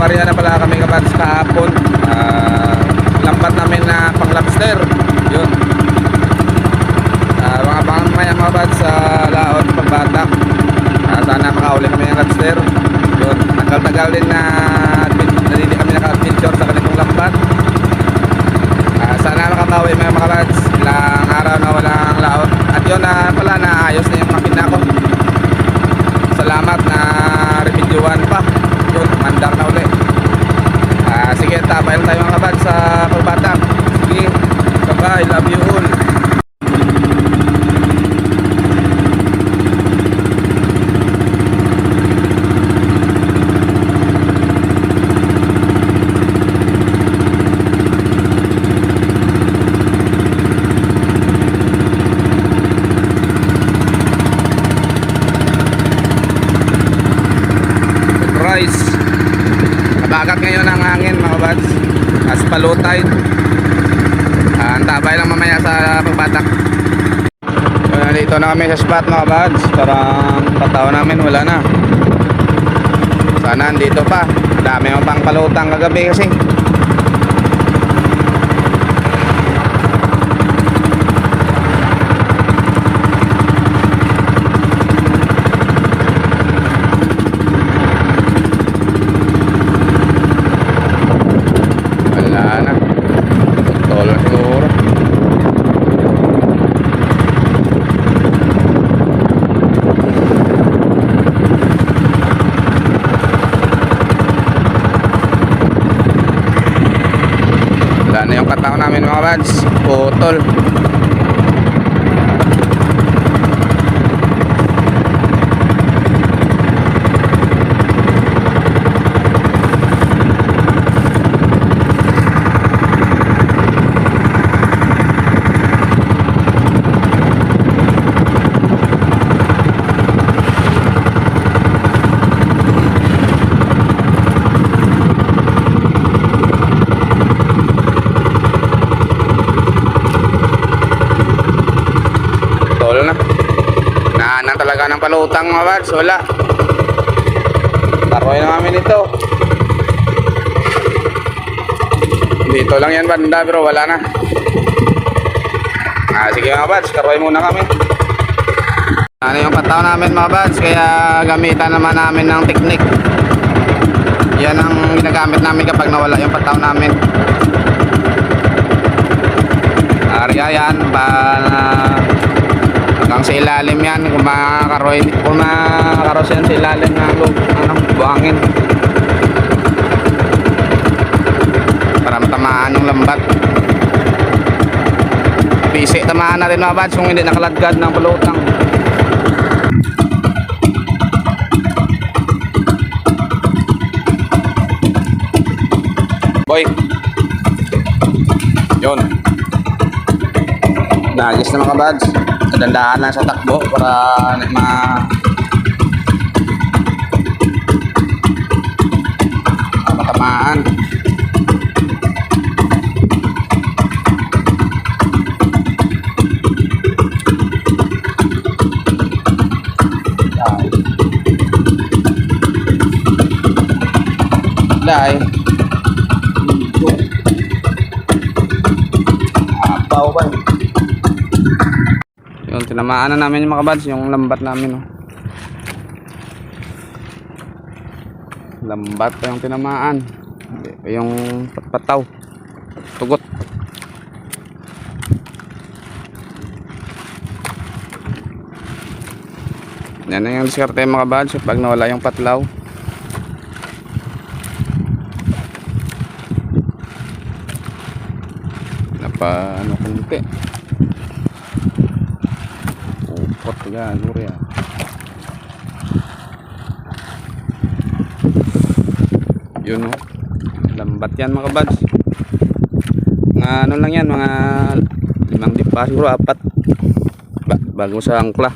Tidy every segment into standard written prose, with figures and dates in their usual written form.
Maria na pala kami kabads kahapon. Lambat namin na pang lobster. Yun. Mga abangan maya mga kabads sa laot pagbatak. Sana makauli kami ng lobster. Yun. Tagal-tagal din na hindi kami naka-adventure sa ganitong lambat. Sana makabawi mga kabads. Ilang araw na walang laot. At yun na pala naayos na yung makina ko. Salamat na reviewan pa. Yun, mandar na uli. Sige, tabayan tayo mga kabads sa pagbatak. Sige, bye-bye, love you all. Kabagat ngayon ang hangin mga kabads. As low tide. Antabay lang mamaya sa pagbatak. Dito na kami sa spot mga kabads. Parang pataw namin wala na. Sana andito pa. Dami mo pang palutang kagabi kasi. Na yung katao namin mga kabads, putol. Naanan talaga ng palutang mga bads, wala. Taroy na namin ito. Dito lang yan banda pero wala na. Sige mga bads, taroy muna kami. Ano yung kataw namin mga bads, kaya gamitan naman namin ng teknik. Yan ang ginagamit namin kapag nawala yung kataw namin. Arya yan hanggang sa ilalim yan. Kung makakaros yan sa ilalim ng buhangin para tamaan yung lambat. Pisi tamaan na rin mga bads kung hindi nakaladgad ng palutang. Boy, yun, nagis na mga bads. Dandaan lang sa takbo para matamaan. Dai. Apaw ba? Yung tinamaan na namin yung mga kabads, yung lambat namin, oh. Lambat pa yung tinamaan, hindi pa yung patpataw, tugot. Yan na yung diskarte mga kabads pag nawala yung patlaw. Ano kunti upot gago rin. Yun, oh. Lambat yan mga kabads. Mga ano lang yan, mga 5 dipa siguro, 4 bago sa angkla.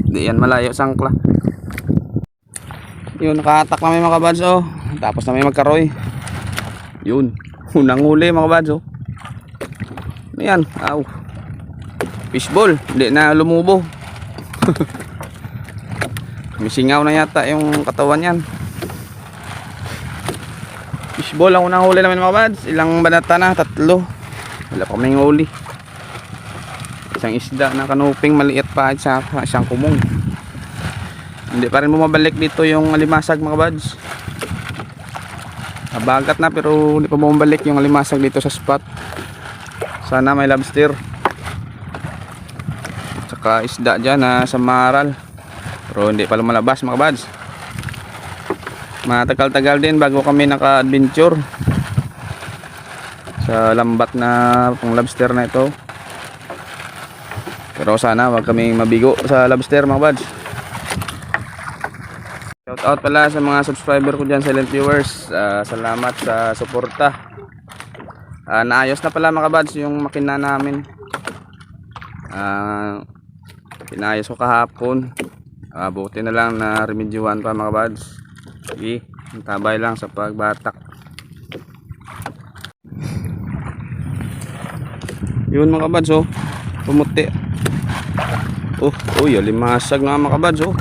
Hindi yan malayo sa angkla. Yun, nakahatak kami mga kabads, oh. Tapos na may magkaroy. Yun, unang huli mga kabads, oh. Ayan, fishball, hindi na lumubo. Misingaw na yata yung katawan yan. Fishball ang unang huli namin mga bads. Ilang banata na? 3. Wala pa kaming huli. Isang isda na kanuping maliit pa at saka isang kumong. Hindi pa rin bumabalik dito yung alimasag mga bads. Nabagat na pero hindi pa bumabalik yung alimasag dito sa spot. Sana may lobster. Tsaka isda dyan na sa maral. Pero hindi pa lumalabas mga bads. Matagal-tagal din bago kami naka-adventure sa lambat na pang lobster na ito. Pero sana wag kami mabigo sa lobster mga bads. Shout out pala sa mga subscriber ko dyan, silent viewers. Salamat sa suporta. Naayos na pala mga bads yung makina namin. Pinayos ko kahapon. Buti na lang na remedyuhan pa mga bads. Sige, tabay lang sa pagbatak. Yun mga bads, oh. Pumuti. Uy, limasag na mga kabads, oh.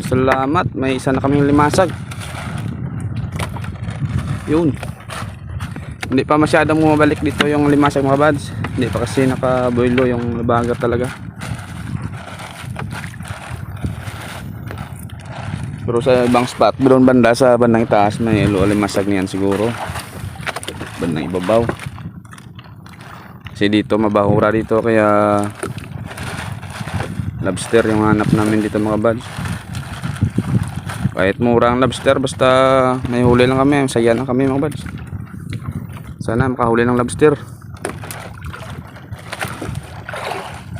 Salamat, may isa na kaming limasag. Yun. Hindi pa masyadong bumabalik dito yung limasag mga kabads. Hindi pa kasi nakaboilo yung labaga talaga. Pero sa ibang spot, doon banda sa bandang itaas, may limasag niyan siguro. Bandang ibabaw. Kasi dito mabahura dito kaya lobster yung hanap namin dito mga bads. Kahit mura ang lobster basta may huli lang kami, saya na kami mga bads. Sana makahuli ng lobster.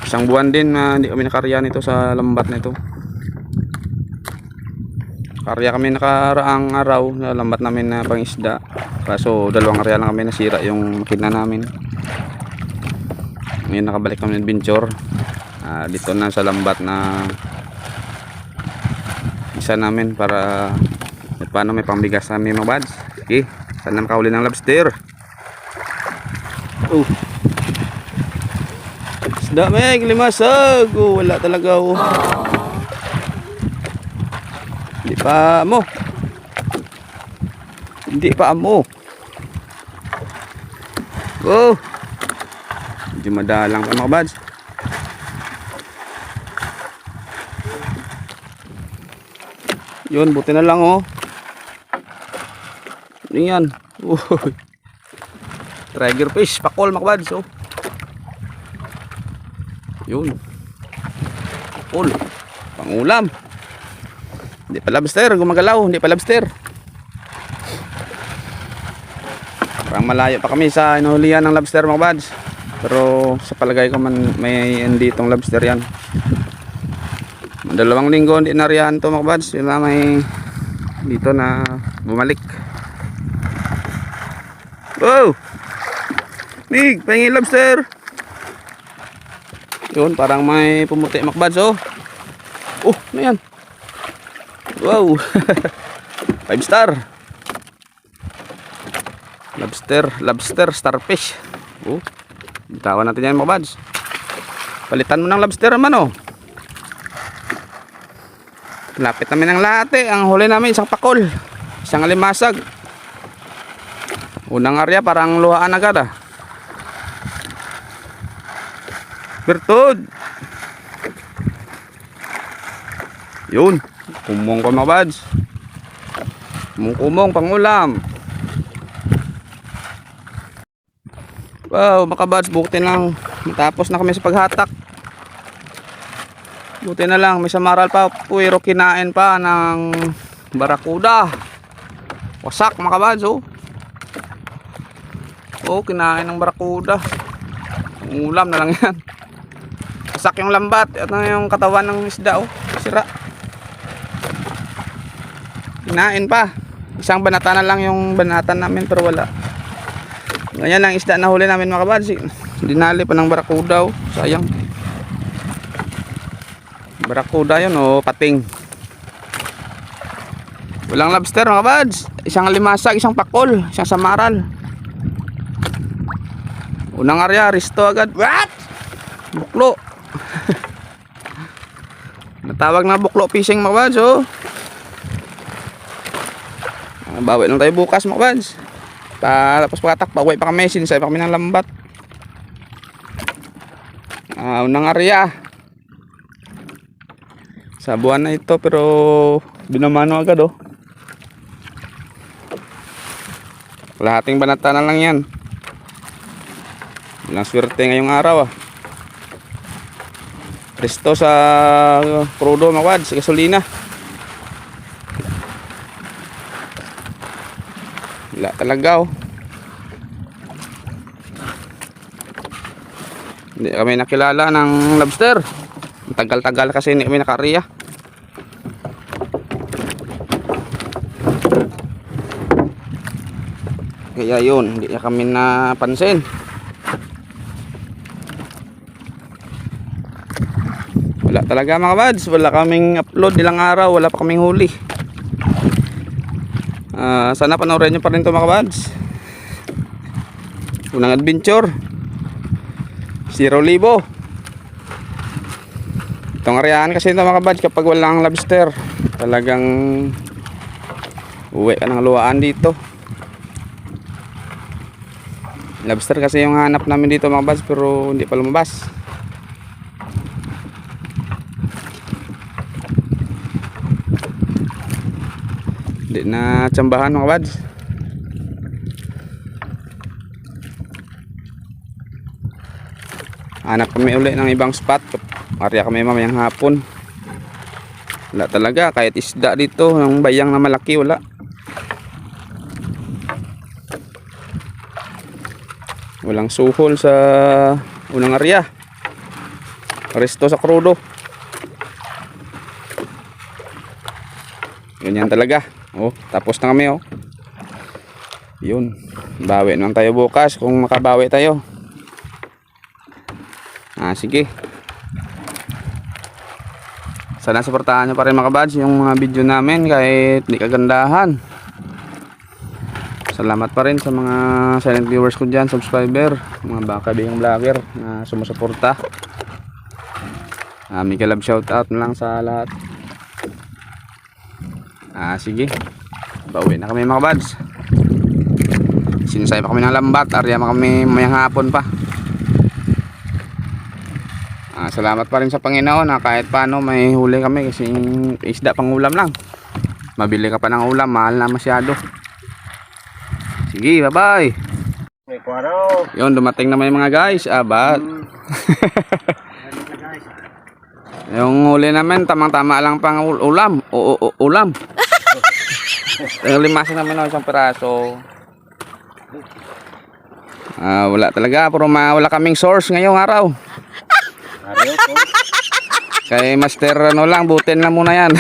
Isang buwan din na hindi kami nakarya nito sa lambat na ito. Karya kami nakaraang araw na lambat namin na pangisda. Kaso 2 karya lang kami, nasira yung makina namin. Ngayon nakabalik kami ng adventure. Dito na sa lambat na isa namin para paano may pambigas namin mga bads. Okay, sana makahuli ng lobster. Isda may limasag. Wala talaga. Hindi pa mo. Hindi pa mo. Medyo madalang pa mga bads. Yun, buti na lang, oh. Ano yan? Tiger fish, pakol mga bads, oh. Yun. Pakol. Pangulam. Hindi pa lobster, gumagalaw. Hindi pa lobster. Parang malayo pa kami sa inuhulihan ng lobster mga bads. Pero sa palagay ko man may hindi itong lobster yan. 2 linggo hindi nariyan to mga bads. Yun lang may dito na bumalik. Mig, pahingin lobster. Yun, parang may pumuti mga bads, oh. Ano yan? Wow. 5 star. Lobster starfish. Bitawan natin yan mga bads. Palitan mo ng lobster naman, oh. Lapit namin ng late. Ang huli namin isang pakol, isang alimasag. Unang area parang luhaan agad, ah. Bertod. Yun, kumong ko mga bads. Kumong pangulam. Wow mga bads, buti lang tapos na kami sa paghatak. Buti na lang may samaral pa, pero kinain pa ng barakuda. Wasak mga kabads, oh. Kinain ng barakuda. Ulam na lang yan. Wasak yung lambat at yung katawan ng isda, oh. Sira. Kinain pa. Isang banata na lang yung banatan namin pero wala. Ganyan lang isda na huli namin mga kabads. Dinali pa ng barakuda, oh. Sayang. Barakuda yun, oh, pating. Walang lobster mga bads. Isang limasag, isang pakol, isang samaral. Unang area, risto agad. What? Buklo. Natawag na buklo fishing mga bads, oh. Bawi lang tayo bukas mga kabads. Tapos pagkatak, pauwi pa kami. Sinisay pa kami ng lambat. Unang area sa buwan na ito, pero binamano agad oh. Kalahating banata na lang yan. Walang swerte ngayong araw ah. Presto sa crudo mga kabads, sa gasolina. Wala talaga oh. Hindi kami nakilala ng lobster. Tagal-tagal kasi hindi kami nakariya. Kaya yun, hindi na kami napansin. Wala talaga mga kabads. Wala kaming upload ilang araw. Wala pa kaming huli. Sana panoorin nyo pa rin ito mga kabads. Unang adventure 0,000. Itong ariyahan kasi ito mga kabads, kapag walang lobster talagang uwi ka ng luwaan dito. Lobster kasi yung hanap namin dito mga kabads, pero hindi pa lumabas. Hindi na tsambahan mga kabads. Hanap kami ulit ng ibang spot. Arya kami mamayang hapon. Wala talaga, kahit isda dito ng bayang na malaki, wala. Walang suhol sa unang arya. Resto sa crudo. Ganyan talaga. Oh, tapos na kami oh. Yun, bawi naman tayo bukas kung makabawi tayo. Sige. Sana suportahan nyo pa rin mga kabads yung mga video namin kahit di kagandahan. Salamat pa rin sa mga silent viewers ko dyan, subscriber, mga baka bihang vlogger na sumusuporta. Mega love shoutout na lang sa lahat. Sige. Bawi na kami mga kabads. Sinisay pa kami ng lambat. Arya kami mayang hapon pa. Salamat pa rin sa Panginoon na kahit paano may huli kami kasi isda pang ulam lang. Mabili ka pa ng ulam, mahal na masyado. Sige, bye bye. May kwaro. Yun, dumating na may mga guys. Yung huli namin, tamang-tama lang pang ulam. Ulam. Limasin namin ng isang piraso. Wala talaga, pero wala kaming source ngayong araw. Kay master lang, butin na muna yan.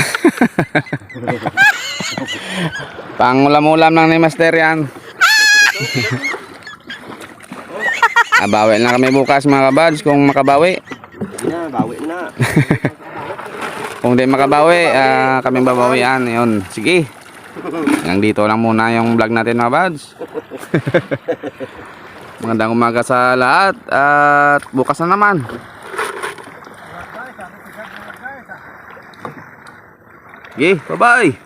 Pang ulam-ulam lang ni master yan. Bawi na kami bukas mga kabads kung makabawi. Bawi na. Kung di makabawi, kami babawian. Yun, sige. Hanggang dito lang muna yung vlog natin mga kabads. Magandang umaga sa lahat at bukas na naman. Okay, bye-bye.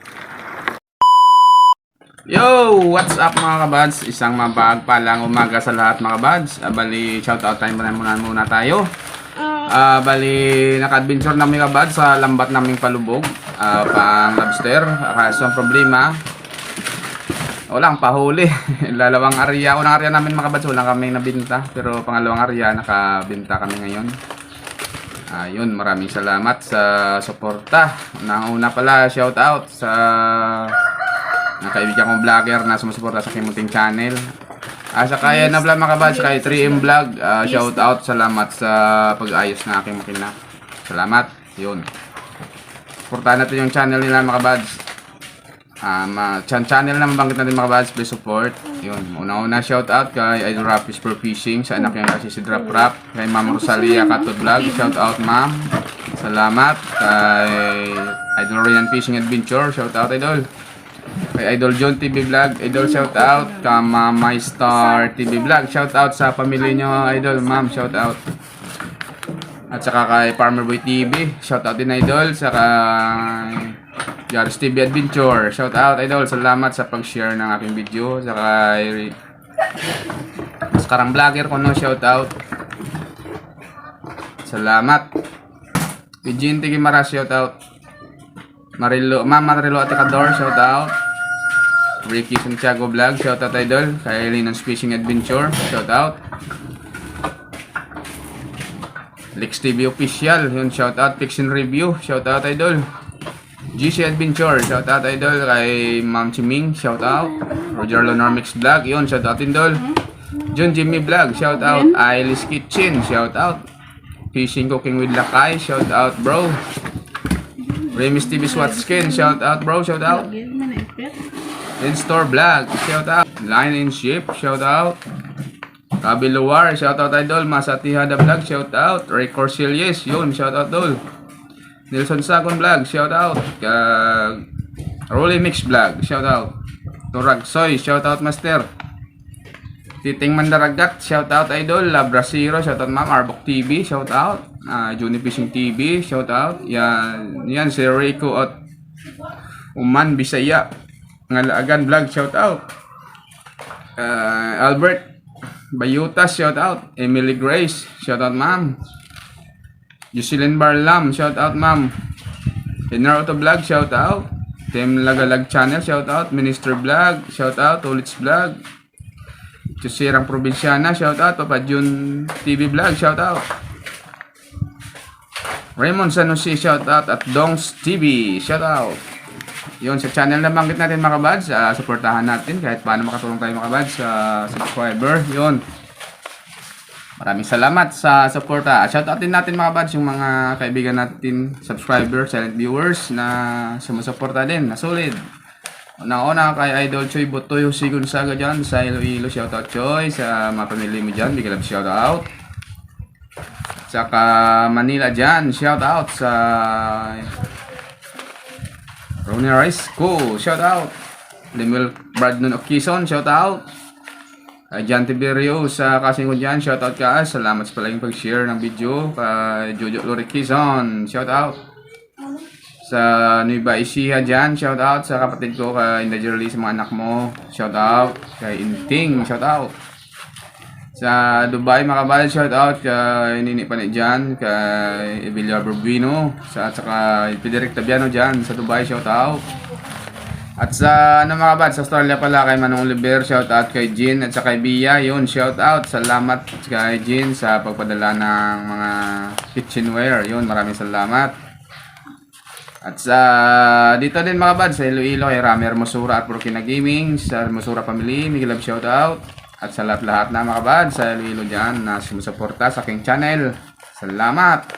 Yo, what's up mga kabads? Isang mapagpalang umaga sa lahat mga kabads. Bali, shoutout time muna tayo. Bali, naka-adventure namin kabads sa lambat naming palubog. Pang lobster. Kaso ang problema, walang pahuli. Lalawang area. Unang area namin mga kabads, wala kami nabinta. Pero pangalawang area, nakabinta kami ngayon. Yun, maraming salamat sa suporta. Una pala, shout out sa kaibigan kong vlogger na sumusuporta sa Kimunting Channel. Sa kaya na vlog mga kabads, kay 3M Vlog, shout out, salamat sa pag-ayos ng aking makina. Salamat, yun. Suportahan natin yung channel nila mga kabads. Channel na mabanggit natin mga kabads, please support. Yun, una-una shout out kay Idol Rapis for Fishing, sa anak niya kasi si Drop Rap, kay Ma'am Rosalia Katod Vlog, shout out ma'am. Salamat kay Idol Ryan Fishing Adventure, shout out idol. Kay Idol John TV Vlog, idol shout out. Kay Mama Star TV Vlog, shout out sa pamilya nyo idol, ma'am, shout out. At saka kay Farmer Boy TV, shout out din idol. Saka Jaris TV Adventure. Shout out idol. Salamat sa pag-share ng aking video. Saka Maskarang Vlogger ko no. Shout out. Salamat. Eugene Tigimara. Shout out. Ma'am Marilo Aticador. Shout out. Ricky Santiago Vlog. Shout out idol. Kay Linon's Fishing Adventure. Shout out. Lex TV Official. Yun, shout out. Fiction Review. Shout out idol. GC Adventure. Shout out idol. Kay Ma'am Chiming. Shout out. Roger Lonormix Vlog. Yun, shout out idol. John Jimmy Vlog. Shout out. Ailis Kitchen. Shout out. Fishing Cooking with Lakay. Shout out bro. Remis TV SWAT Skin. Shout out bro. Shout out. In-store Vlog. Shout out. Line in Ship. Shout out. Kabi Luar. Shout out idol. Masatihada Vlog. Shout out. Ray Corsilius. Yun. Shout out idol. Nelson Sagon Vlog. Shout out. Rolly Mix Vlog. Shout out. Turag Soy. Shout out master. Titing Mandaragat. Shout out idol. Labrasiro. Shout out ma'am. Arbok TV. Shout out. Juni Fishing TV. Shout out. Yan si Rico at Uman Bisaya. Ngalagan Vlog. Shout out. Albert Bayutas. Shout out. Emily Grace. Shout out ma'am. Jocelyn Barlam, shout out ma'am. Inner Auto Vlog, shout out. Team Lagalag Channel, shout out. Minister Vlog, shout out. Ulits Vlog. Tusirang Probinsyana, shout out. Papa Jun TV Vlog, shout out. Raymond Sanusi, shout out. At Dongs TV, shout out. Yun, sa channel na banggit natin mga kabads, supportahan natin kahit paano makatulong tayo mga kabads sa subscriber. Yun. Maraming salamat sa suporta. Shoutout din natin mga bads yung mga kaibigan natin, subscribers, silent viewers na sumusuporta din, na solid. Una-una kay Idol Choy Botoy Jose Gonzaga dyan sa Iloilo. Shoutout Choy. Sa mga pamilya mo dyan, big love shoutout. Saka Manila dyan, shoutout sa Ronnie Rice Co. Shoutout. Lemuel Bradnon of Quezon, shoutout. Jan Tiberio sa kasing ko dyan, shoutout ka. Salamat sa palaging pag-share ng video. Kay Jojo Lori Quezon, shoutout. Sa Nueva Ecija dyan, shoutout. Sa kapatid ko, kay Inda Jerly, sa mga anak mo, shoutout. Kay Inting, shoutout. Sa Dubai, mga kabal, shoutout. Kay Nini Panit dyan, kay Evelia Burbino, at saka Federic Tabiano dyan sa Dubai, shoutout. At sa mga bad, sa Australia pala kay Manong Oliver, shout out kay Jean at sa kay Bia, yun, shout out. Salamat kay Jean sa pagpadala ng mga kitchenware, yun, maraming salamat. At sa dito din mga bad, sa Iloilo kay Rami Hermosura at Burkina Gaming, sa Hermosura Family, Miguel Love, shout out. At sa lahat na mga bad, sa Iloilo dyan na sumusuporta sa aking channel, salamat.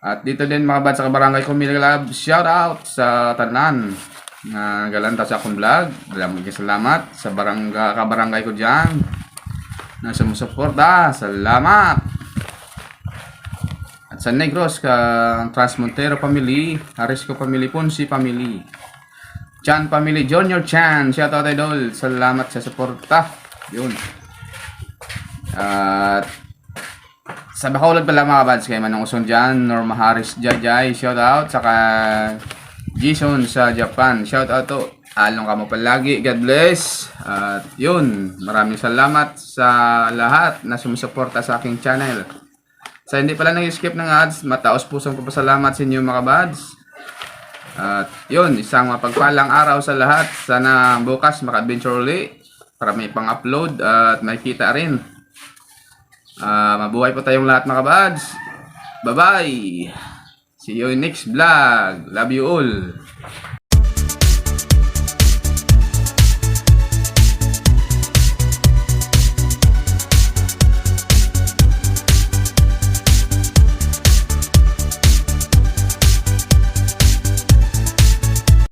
At dito din mga bad, sa kabarangay ko, Miguel Love, shout out sa tanan na galanta sa akong vlog. Maraming salamat sa kabarangay ko dyan na sumusuporta. Salamat. At sa Negros ka Transmontero Family, Harisco Family, Ponce Family, Chan Family, Junior Chan, shout out idol. Salamat sa suporta. Yun. At sa Bacolod pala mga bads, kay Manong Uson dyan, Norma Harris Jajay, shout out. Saka Jason sa Japan, shout out to. Along ka mo palagi, God bless. At yun, maraming salamat sa lahat na sumusuporta sa aking channel. Sa hindi pala nag-skip ng ads, mataos pusong papasalamat sa inyo mga bads. At yun, isang mapagpalang araw sa lahat. Sana bukas maka-adventure ulit para may pang-upload at makita rin. Mabuhay po tayong lahat mga bads. Bye bye. See you in next vlog. Love you all.